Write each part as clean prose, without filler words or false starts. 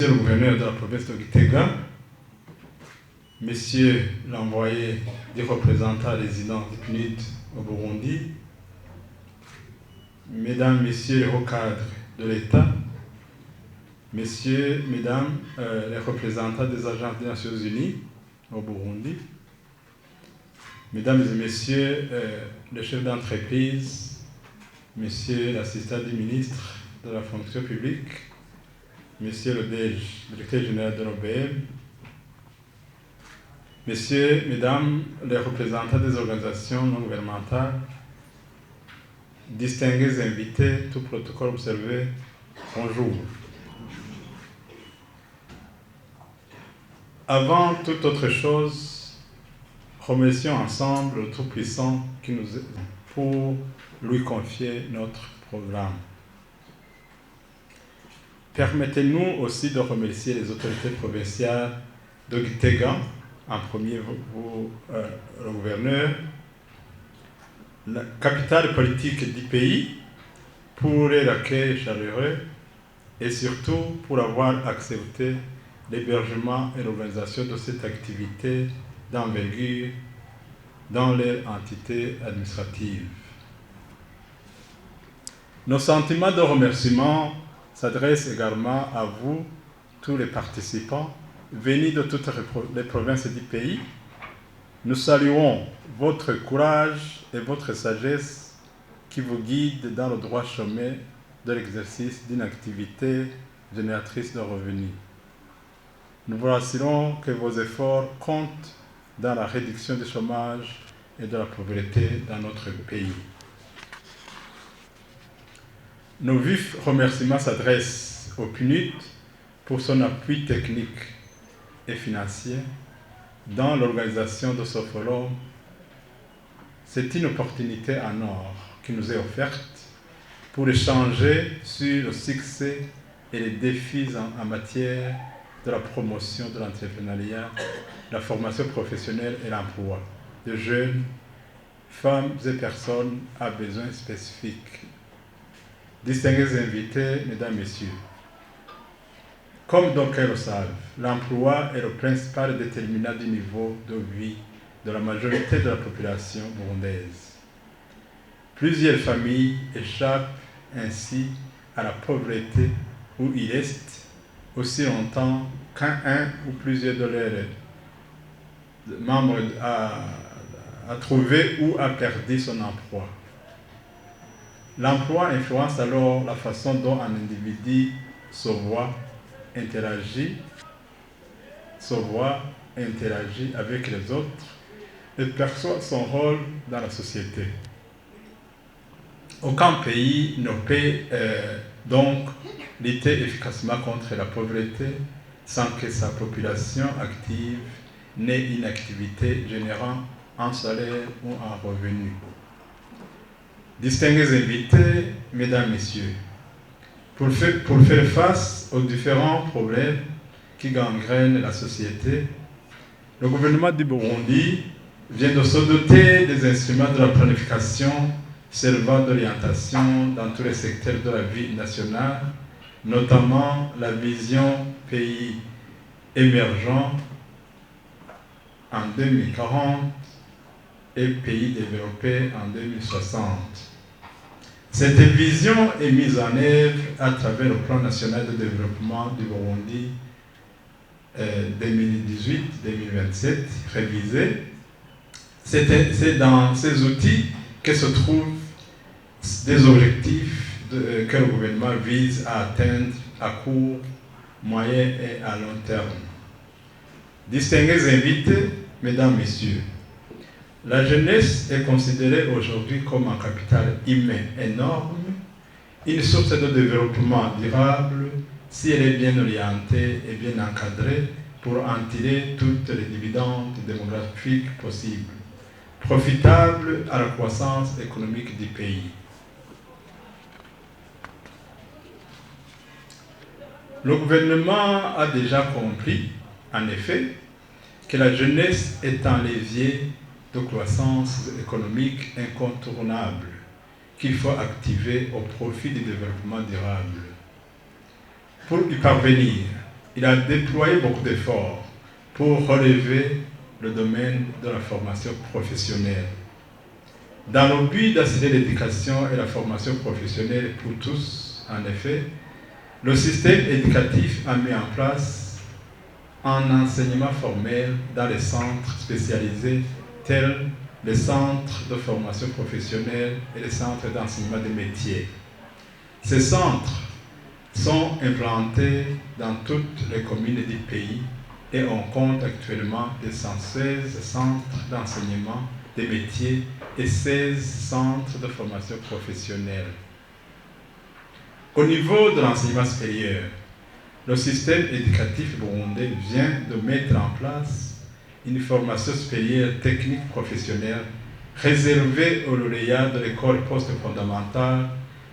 Monsieur le gouverneur de la province de Gitega, Monsieur l'envoyé des représentants résidents du PNUD au Burundi, Mesdames, Messieurs les hauts cadres de l'État, Messieurs, Mesdames, les représentants des agences des Nations Unies au Burundi, Mesdames et Messieurs les chefs d'entreprise, Monsieur l'assistant du ministre de la fonction publique, Monsieur le directeur général de l'OBM, Messieurs, Mesdames, les représentants des organisations non gouvernementales, distingués invités, tout protocole observé, bonjour. Avant toute autre chose, remercions ensemble le Tout-Puissant qui nous aide pour lui confier notre programme. Permettez-nous aussi de remercier les autorités provinciales de Gitega, en premier le gouverneur, la capitale politique du pays, pour l'accueil chaleureux et surtout pour avoir accepté l'hébergement et l'organisation de cette activité d'envergure dans leur entité administrative. Nos sentiments de remerciement s'adressent également à vous, tous les participants, venus de toutes les provinces du pays. Nous saluons votre courage et votre sagesse qui vous guident dans le droit chemin de l'exercice d'une activité génératrice de revenus. Nous vous rassurons que vos efforts comptent dans la réduction du chômage et de la pauvreté dans notre pays. Nos vifs remerciements s'adressent au PNUD pour son appui technique et financier dans l'organisation de ce forum. C'est une opportunité en or qui nous est offerte pour échanger sur le succès et les défis en matière de la promotion de l'entrepreneuriat, la formation professionnelle et l'emploi de jeunes, femmes et personnes à besoins spécifiques. Distingués invités, Mesdames, Messieurs, comme d'aucuns le savent, l'emploi est le principal déterminant du niveau de vie de la majorité de la population burundaise. Plusieurs familles échappent ainsi à la pauvreté où ils restent aussi longtemps qu'un ou plusieurs de leurs membres a trouvé ou a perdu son emploi. L'emploi influence alors la façon dont un individu se voit, interagit avec les autres et perçoit son rôle dans la société. Aucun pays ne peut donc lutter efficacement contre la pauvreté sans que sa population active n'ait une activité générant un salaire ou un revenu. Distingués invités, Mesdames, Messieurs, pour faire face aux différents problèmes qui gangrènent la société, le gouvernement du Burundi vient de se doter des instruments de la planification servant d'orientation dans tous les secteurs de la vie nationale, notamment la vision pays émergents en 2040 et pays développés en 2060. Cette vision est mise en œuvre à travers le plan national de développement du Burundi 2018-2027 révisé. C'est dans ces outils que se trouvent des objectifs que le gouvernement vise à atteindre à court, moyen et à long terme. Distingués invités, Mesdames, Messieurs, la jeunesse est considérée aujourd'hui comme un capital humain énorme, une source de développement durable si elle est bien orientée et bien encadrée pour en tirer toutes les dividendes démographiques possibles, profitables à la croissance économique du pays. Le gouvernement a déjà compris, en effet, que la jeunesse est un levier de croissance économique incontournable qu'il faut activer au profit du développement durable. Pour y parvenir, il a déployé beaucoup d'efforts pour relever le domaine de la formation professionnelle. Dans le but d'assurer l'éducation et la formation professionnelle pour tous, en effet, le système éducatif a mis en place un enseignement formel dans les centres spécialisés tels les centres de formation professionnelle et les centres d'enseignement des métiers. Ces centres sont implantés dans toutes les communes du pays et on compte actuellement 216 centres d'enseignement des métiers et 16 centres de formation professionnelle. Au niveau de l'enseignement supérieur, le système éducatif burundais vient de mettre en place une formation supérieure technique professionnelle réservée aux lauréats de l'école post-fondamentale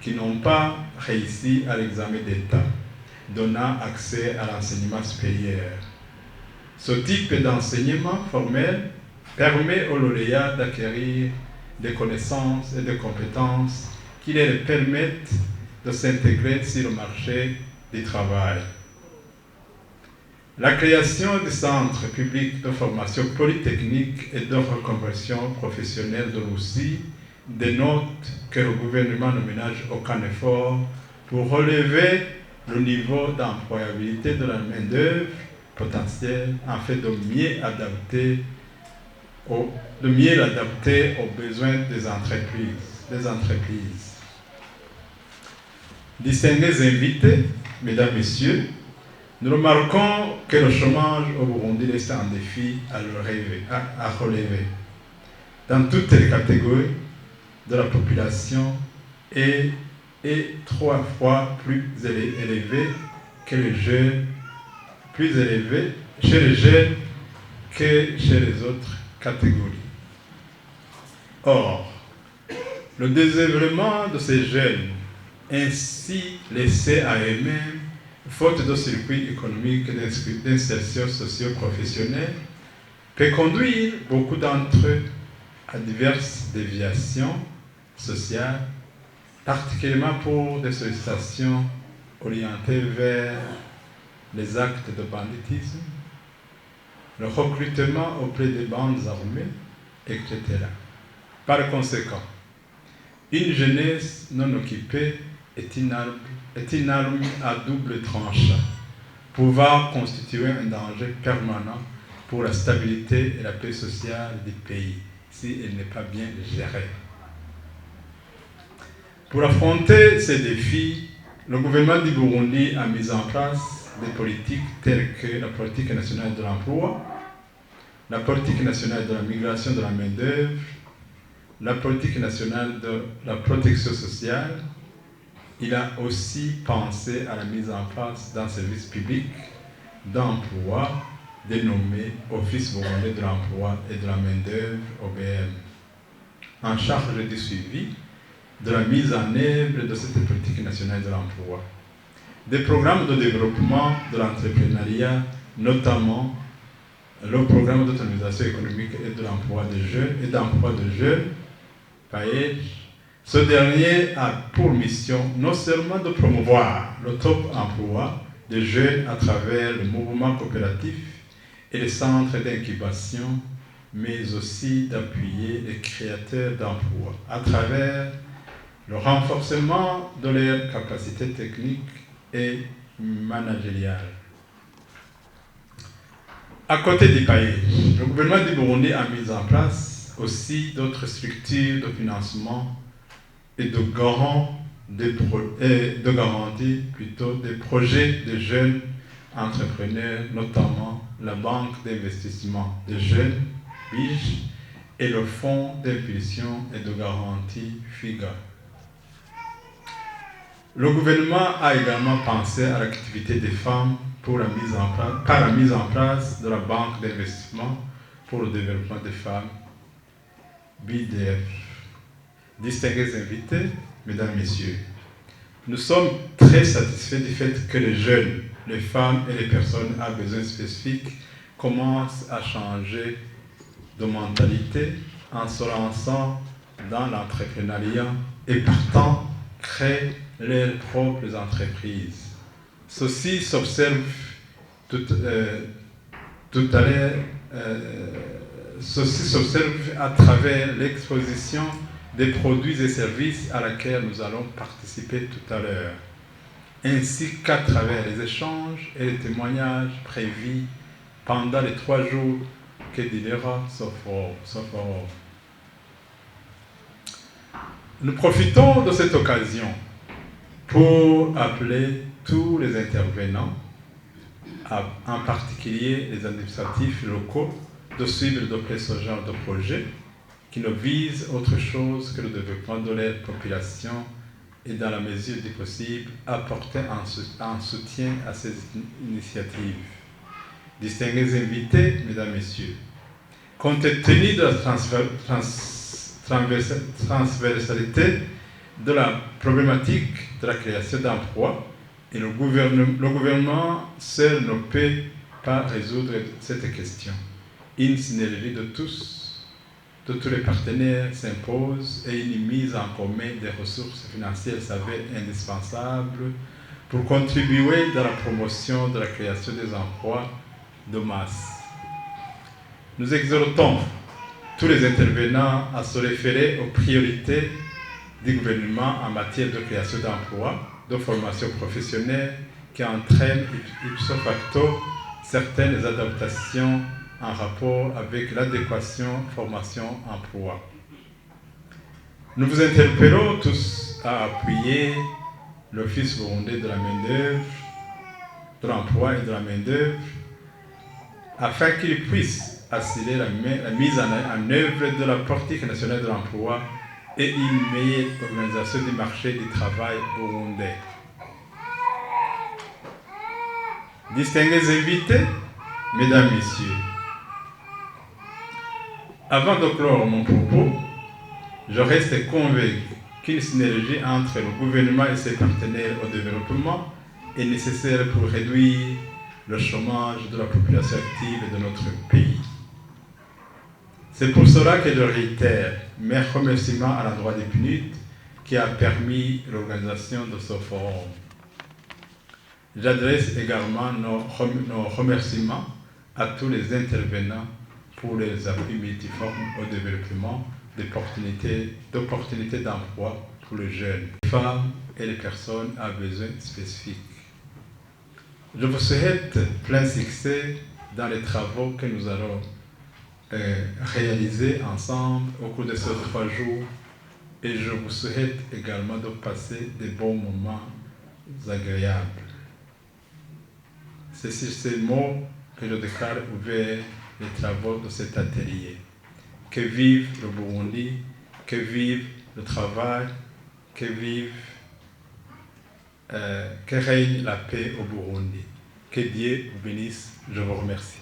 qui n'ont pas réussi à l'examen d'État, donnant accès à l'enseignement supérieur. Ce type d'enseignement formel permet aux lauréats d'acquérir des connaissances et des compétences qui leur permettent de s'intégrer sur le marché du travail. La création du Centre public de formation polytechnique et de reconversion professionnelle de Russie dénote que le gouvernement ne ménage aucun effort pour relever le niveau d'employabilité de la main-d'œuvre potentielle afin de mieux l'adapter aux besoins des entreprises. Distingués invités, mesdames, messieurs, nous remarquons que le chômage au Burundi reste un défi à relever dans toutes les catégories de la population et est 3 fois plus élevé que chez les jeunes que chez les autres catégories. Or, le désœuvrement de ces jeunes, ainsi laissés à eux-mêmes, faute de circuit économique d'insertion socio-professionnelle, peut conduire beaucoup d'entre eux à diverses déviations sociales, particulièrement pour des sollicitations orientées vers les actes de banditisme, le recrutement auprès des bandes armées, etc. Par conséquent, une jeunesse non occupée est une arme à double tranchant, pouvant constituer un danger permanent pour la stabilité et la paix sociale du pays, si elle n'est pas bien gérée. Pour affronter ces défis, le gouvernement du Burundi a mis en place des politiques telles que la politique nationale de l'emploi, la politique nationale de la migration de la main-d'œuvre, la politique nationale de la protection sociale. Il a aussi pensé à la mise en place d'un service public d'emploi dénommé Office burundais de l'emploi et de la main-d'œuvre, OBM, en charge du suivi de la mise en œuvre de cette politique nationale de l'emploi. Des programmes de développement de l'entrepreneuriat, notamment le programme d'autonomisation économique et de l'emploi des jeunes et d'emploi de jeunes, PAEJ. Ce dernier a pour mission non seulement de promouvoir le top emploi des jeunes à travers le mouvement coopératif et les centres d'incubation, mais aussi d'appuyer les créateurs d'emplois à travers le renforcement de leurs capacités techniques et managériales. À côté du pays, le gouvernement du Burundi a mis en place aussi d'autres structures de financement et de garantie des projets de jeunes entrepreneurs, notamment la Banque d'investissement des jeunes, BIJ, et le Fonds d'impulsion et de garantie FIGA. Le gouvernement a également pensé à l'activité des femmes par la mise en place de la Banque d'investissement pour le développement des femmes, BIDF. Distingués invités, mesdames, messieurs, nous sommes très satisfaits du fait que les jeunes, les femmes et les personnes à besoins spécifiques commencent à changer de mentalité en se lançant dans l'entrepreneuriat et partant créer leurs propres entreprises. Ceci s'observe tout à l'heure, ceci s'observe à travers l'exposition des produits et services à laquelle nous allons participer tout à l'heure, ainsi qu'à travers les échanges et les témoignages prévus pendant les 3 jours que durera ce forum. Nous profitons de cette occasion pour appeler tous les intervenants, en particulier les administratifs locaux, de suivre de près ce genre de projet qui ne vise autre chose que le développement de leur population et, dans la mesure du possible, apporter un soutien à ces initiatives. Distingués invités, mesdames, messieurs, compte tenu de la transversalité de la problématique de la création d'emplois, et le gouvernement seul ne peut pas résoudre cette question. Une synergie de tous les partenaires s'impose et une mise en commun des ressources financières s'avère indispensable pour contribuer dans la promotion de la création des emplois de masse. Nous exhortons tous les intervenants à se référer aux priorités du gouvernement en matière de création d'emplois, de formation professionnelle qui entraînent ipso facto certaines adaptations en rapport avec l'adéquation formation-emploi. Nous vous interpellons tous à appuyer l'Office burundais de la main-d'œuvre, de l'emploi et de la main-d'œuvre, afin qu'il puisse assurer la mise en œuvre de la politique nationale de l'emploi et une meilleure organisation du marché du travail burundais. Distingués invités, mesdames, messieurs, avant de clore mon propos, je reste convaincu qu'une synergie entre le gouvernement et ses partenaires au développement est nécessaire pour réduire le chômage de la population active de notre pays. C'est pour cela que je réitère mes remerciements à l'endroit des PNUD qui a permis l'organisation de ce forum. J'adresse également nos remerciements à tous les intervenants pour les appuis multiformes au développement d'opportunités d'emploi pour les jeunes, les femmes et les personnes à besoins spécifiques. Je vous souhaite plein succès dans les travaux que nous allons réaliser ensemble au cours de ces 3 jours, et je vous souhaite également de passer des bons moments agréables. C'est sur ces mots que je déclare ouvert les travaux de cet atelier. Que vive le Burundi, que vive le travail, que règne la paix au Burundi. Que Dieu vous bénisse, je vous remercie.